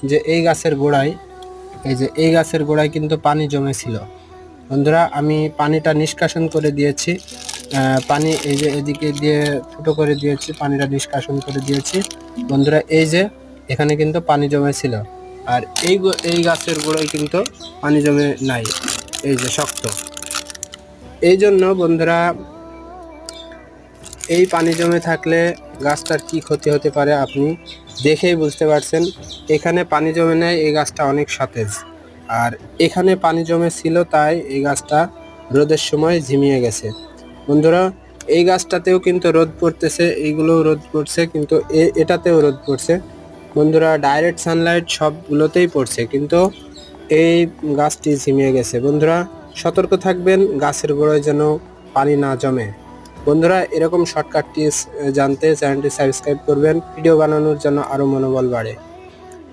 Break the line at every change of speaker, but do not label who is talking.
যে এই গাছের গোড়ায় কিন্তু পানি জমেছিল। বন্ধুরা, আমি পানিটা নিষ্কাশন করে দিয়েছি। পানি এই যে এদিকে দিয়ে ফুটো করে দিয়েছি, পানিটা নিষ্কাশন করে দিয়েছি। বন্ধুরা, এই যে এখানে কিন্তু পানি জমেছিল, আর এই গাছের গোড়ায় কিন্তু পানি জমে নাই, এই যে শক্ত। এই জন্য বন্ধুরা, এই পানি জমে থাকলে গাছটার কি ক্ষতি হতে পারে আপনি দেখেই বুঝতে পারছেন। এখানে পানি জমে নেয়, এই গাছটা অনেক সতেজ। আর এখানে পানি জমে ছিল, তাই এই গাছটা রোদের সময় ঝিমিয়ে গেছে। বন্ধুরা, এই গাছটাতেও কিন্তু রোদ পড়তেছে, এইগুলোও রোদ পড়ছে, কিন্তু এটাতেও রোদ পড়ছে। বন্ধুরা, ডাইরেক্ট সানলাইট সবগুলোতেই পড়ছে, কিন্তু এই গাছটি ঝিমিয়ে গেছে। বন্ধুরা, সতর্ক থাকবেন গাছের গোড়ায় যেন পানি না জমে। বন্ধুরা, এরকম শর্টকাট টিপস জানতে চ্যানেলটি সাবস্ক্রাইব করবেন, ভিডিও বানানোর জন্য আরো মনোবল বাড়ে।